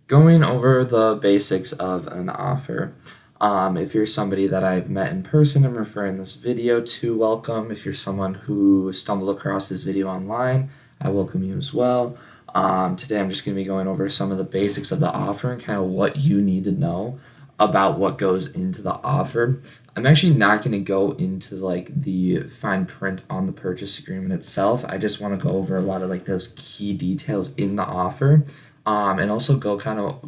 Going over the basics of an offer. If you're somebody that I've met in person, I'm referring this video to, welcome. If you're someone who stumbled across this video online, I welcome you as well. Today I'm just going to be going over some of the basics of the offer and kind of what you need to know about what goes into the offer. I'm actually not going to go into like the fine print on the purchase agreement itself. I just want to go over a lot of like those key details in the offer, and also go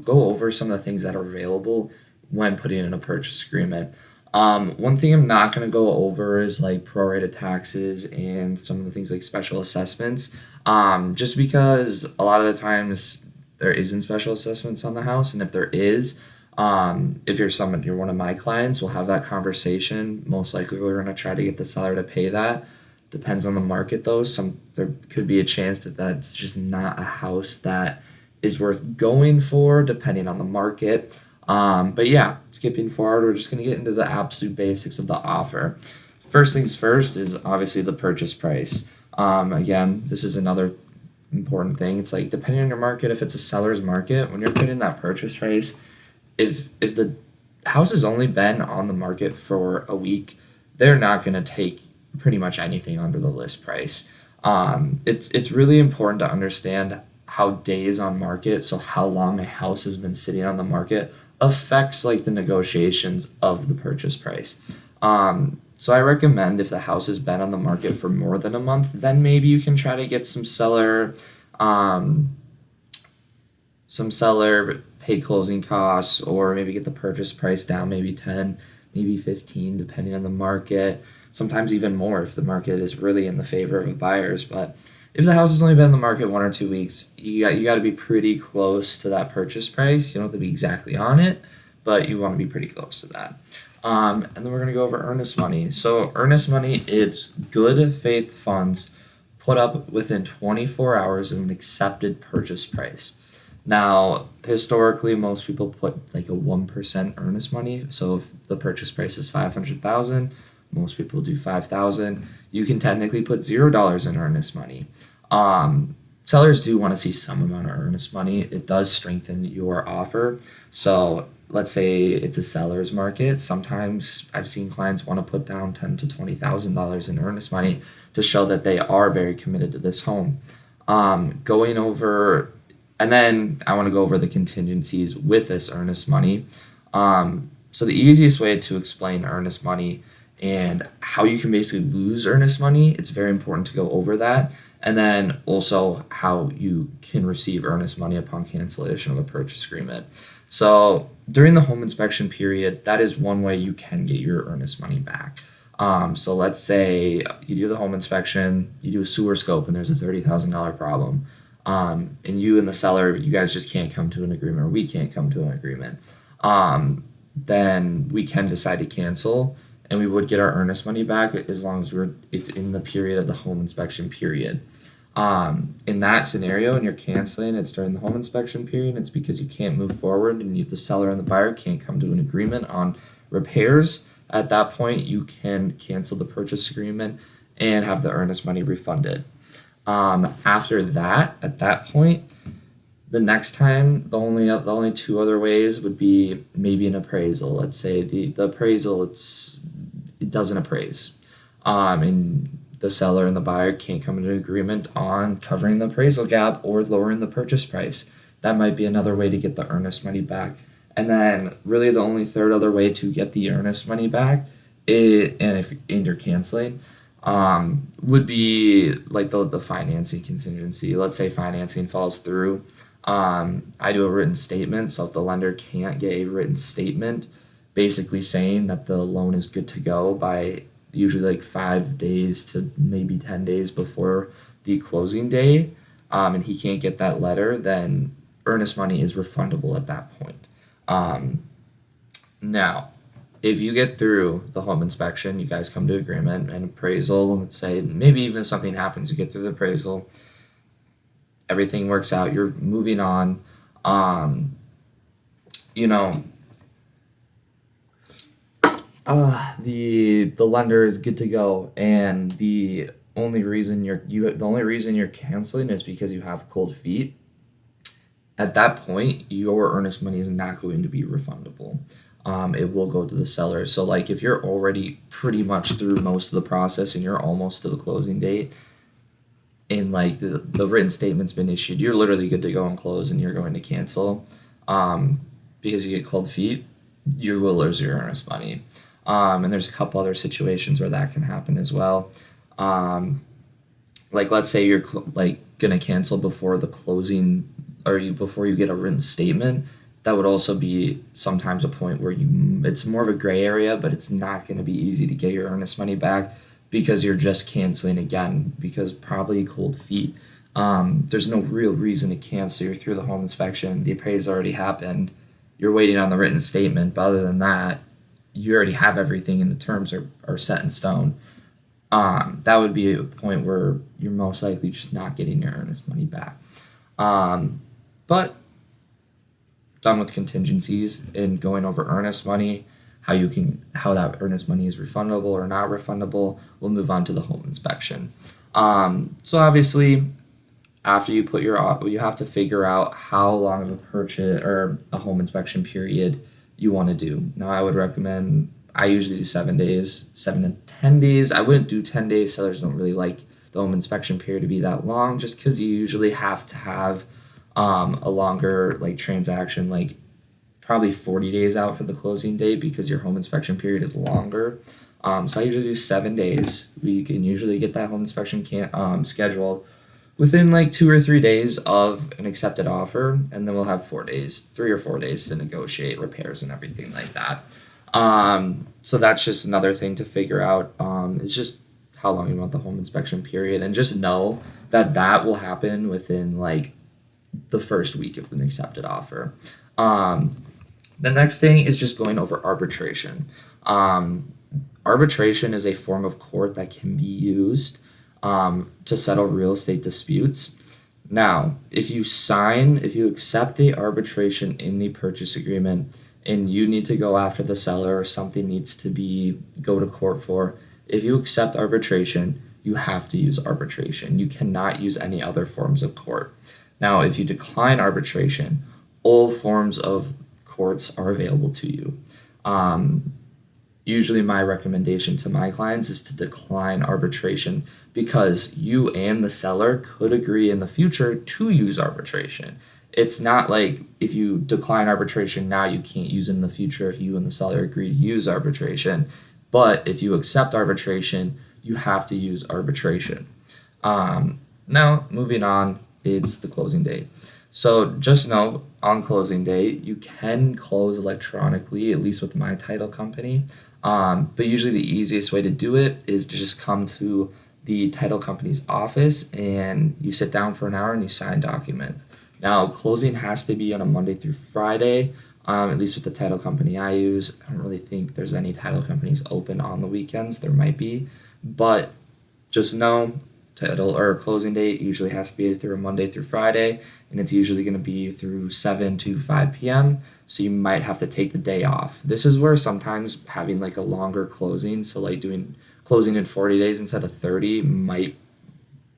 over some of the things that are available when putting in a purchase agreement. One thing I'm not going to go over is like prorated taxes and some of the things like special assessments, just because a lot of the times there isn't special assessments on the house, and if there is, if you're one of my clients, we'll have that conversation. Most likely, we're going to try to get the seller to pay that. Depends on the market, though. There could be a chance that that's just not a house that is worth going for, depending on the market. But yeah, skipping forward, we're just going to get into the absolute basics of the offer. First things first is obviously the purchase price. Again, this is another important thing. It's like depending on your market, if it's a seller's market, when you're putting that purchase price, if the house has only been on the market for a week, they're not going to take pretty much anything under the list price. It's really important to understand how days on market, so how long a house has been sitting on the market, affects like the negotiations of the purchase price. So I recommend if the house has been on the market for more than a month, then maybe you can try to get um, some seller paid closing costs, or maybe get the purchase price down, maybe 10, maybe 15, depending on the market. Sometimes even more if the market is really in the favor of buyers. But if the house has only been in the market 1 or 2 weeks, you got to be pretty close to that purchase price. You don't have to be exactly on it, but you want to be pretty close to that. And then we're going to go over earnest money. So earnest money is good faith funds put up within 24 hours of an accepted purchase price. Now, historically, most people put like a 1% earnest money. So if the purchase price is 500,000, most people do 5,000. You can technically put $0 in earnest money. Sellers do want to see some amount of earnest money. It does strengthen your offer. So let's say it's a seller's market. Sometimes I've seen clients want to put down $10,000 to $20,000 in earnest money to show that they are very committed to this home. Going over, and then I want to go over the contingencies with this earnest money. So the easiest way to explain earnest money and how you can basically lose earnest money, it's very important to go over that. And then also how you can receive earnest money upon cancellation of a purchase agreement. So during the home inspection period, that is one way you can get your earnest money back. So let's say you do the home inspection, you do a sewer scope, and there's a $30,000 problem. And you and the seller, you guys just can't come to an agreement, or we can't come to an agreement. Then we can decide to cancel, and we would get our earnest money back as long as it's in the period of the home inspection period. In that scenario, and you're canceling, it's during the home inspection period, it's because you can't move forward, and the seller and the buyer can't come to an agreement on repairs. At that point, you can cancel the purchase agreement and have the earnest money refunded. After that, at that point, the next time, the only two other ways would be maybe an appraisal. Let's say the appraisal, it doesn't appraise, and the seller and the buyer can't come to an agreement on covering the appraisal gap or lowering the purchase price. That might be another way to get the earnest money back. And then really the only third other way to get the earnest money back, and you're canceling, would be like the financing contingency. Let's say financing falls through. I do a written statement, so if the lender can't get a written statement basically saying that the loan is good to go by usually like 5 days to maybe 10 days before the closing day, and he can't get that letter, then earnest money is refundable at that point. Um, Now, if you get through the home inspection, you guys come to agreement and appraisal, and let's say maybe even something happens, you get through the appraisal, everything works out, you're moving on. Um, you know, the lender is good to go, and the only reason you're canceling is because you have cold feet. at that point, your earnest money is not going to be refundable. It will go to the seller. So, like, if you're already pretty much through most of the process and you're almost to the closing date, and like the written statement's been issued, you're literally good to go and close, and you're going to cancel. Because you get cold feet, you will lose your earnest money. And there's a couple other situations where that can happen as well. Like, let's say you're like gonna cancel before the closing, or before you get a written statement. That would also be sometimes a point where it's more of a gray area, but it's not going to be easy to get your earnest money back because you're just canceling again, because probably cold feet. There's no real reason to cancel. You're through the home inspection, the appraisal already happened, you're waiting on the written statement, but other than that, you already have everything and the terms are set in stone. That would be a point where you're most likely just not getting your earnest money back. But done with contingencies and going over earnest money, how that earnest money is refundable or not refundable, we'll move on to the home inspection. So obviously, after you put you have to figure out how long of a purchase or a home inspection period you want to do. Now, I usually do 7 days, 7 to 10 days. I wouldn't do 10 days. Sellers don't really like the home inspection period to be that long, just because you usually have to have a longer like transaction, like probably 40 days out for the closing date, because your home inspection period is longer. So I usually do 7 days. We can usually get that home inspection scheduled within like 2 or 3 days of an accepted offer, and then we'll have 3 or 4 days to negotiate repairs and everything like that. So that's just another thing to figure out. It's just how long you want the home inspection period, and just know that will happen within like the first week of an accepted offer. The next thing is just going over arbitration. Arbitration is a form of court that can be used to settle real estate disputes. Now, if you accept the arbitration in the purchase agreement, and you need to go after the seller, or something needs to go to court for, if you accept arbitration, you have to use arbitration. You cannot use any other forms of court. Now, if you decline arbitration, all forms of courts are available to you. Usually my recommendation to my clients is to decline arbitration, because you and the seller could agree in the future to use arbitration. It's not like if you decline arbitration now, you can't use it in the future if you and the seller agree to use arbitration. But if you accept arbitration, you have to use arbitration. Now, moving on, it's the closing date. So just know, on closing date, you can close electronically, at least with my title company. But usually the easiest way to do it is to just come to the title company's office, and you sit down for an hour and you sign documents. Now, closing has to be on a Monday through Friday, at least with the title company I use. I don't really think there's any title companies open on the weekends. There might be, but just know, title or closing date usually has to be through a Monday through Friday, and it's usually going to be through 7 to 5 p.m. So you might have to take the day off. This is where sometimes having like a longer closing, so like doing closing in 40 days instead of 30, might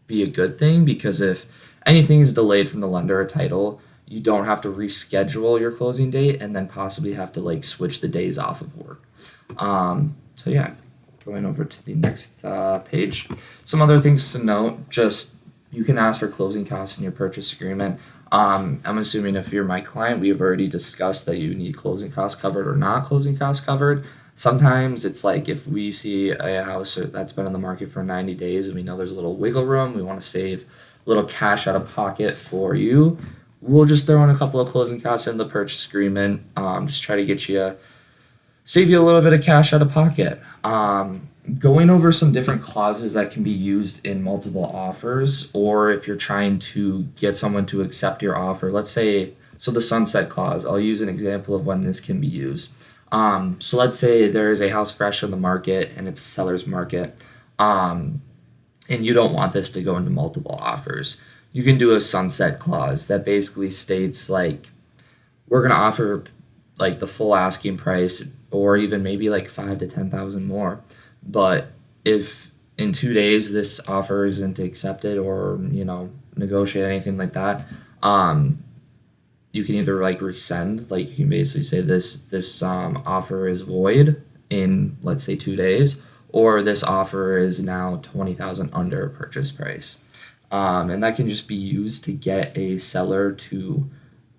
be a good thing, because if anything is delayed from the lender or title, you don't have to reschedule your closing date and then possibly have to like switch the days off of work. So yeah, going over to the next page. Some other things to note, just you can ask for closing costs in your purchase agreement. I'm assuming if you're my client, we've already discussed that you need closing costs covered or not closing costs covered. Sometimes it's like if we see a house that's been on the market for 90 days and we know there's a little wiggle room, we want to save a little cash out of pocket for you, we'll just throw in a couple of closing costs in the purchase agreement. Just try to save you a little bit of cash out of pocket. Going over some different clauses that can be used in multiple offers, or if you're trying to get someone to accept your offer. Let's say, so the sunset clause, I'll use an example of when this can be used. So let's say there is a house fresh on the market and it's a seller's market, and you don't want this to go into multiple offers. You can do a sunset clause that basically states like, we're going to offer like the full asking price, or even maybe like 5 to 10,000 more. But if in 2 days this offer isn't accepted, or negotiate anything like that, you can either like rescind, like you can basically say this offer is void in, let's say, 2 days, or this offer is now 20,000 under purchase price. And that can just be used to get a seller to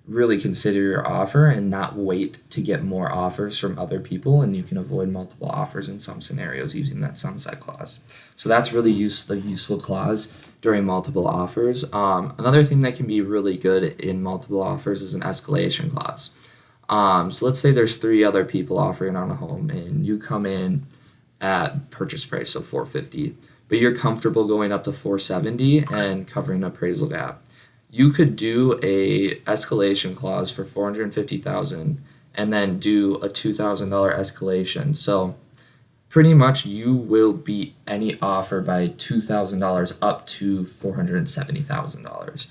really consider your offer and not wait to get more offers from other people, and you can avoid multiple offers in some scenarios using that sunset clause. So that's really the useful clause during multiple offers. Another thing that can be really good in multiple offers is an escalation clause. So let's say there's 3 other people offering on a home, and you come in at purchase price, so 450, but you're comfortable going up to 470 and covering appraisal gap. You could do a escalation clause for 450,000 and then do a $2,000 escalation. So pretty much you will beat any offer by $2,000 up to $470,000.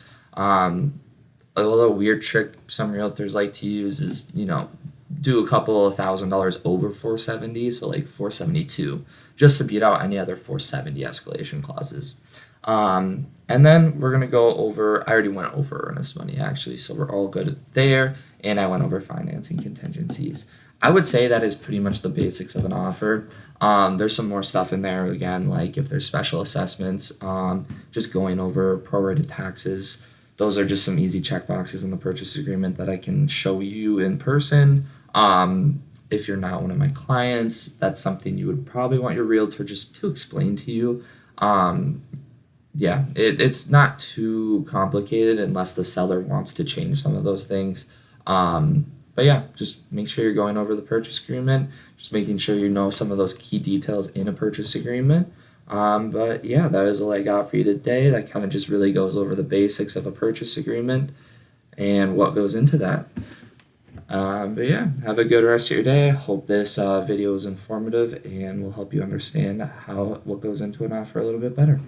A little weird trick some realtors like to use is, do a couple of $1,000 over 470, so like 472, just to beat out any other 470 escalation clauses. And then we're going to go over, I already went over earnest money actually, so we're all good there. And I went over financing contingencies. I would say that is pretty much the basics of an offer. There's some more stuff in there, again, like if there's special assessments, just going over prorated taxes. Those are just some easy check boxes in the purchase agreement that I can show you in person. If you're not one of my clients, that's something you would probably want your realtor just to explain to you. It's not too complicated unless the seller wants to change some of those things. But yeah, just make sure you're going over the purchase agreement, just making sure you know some of those key details in a purchase agreement. But yeah, that is all I got for you today. That kind of just really goes over the basics of a purchase agreement and what goes into that. But yeah, have a good rest of your day. Hope this video is informative and will help you understand what goes into an offer a little bit better.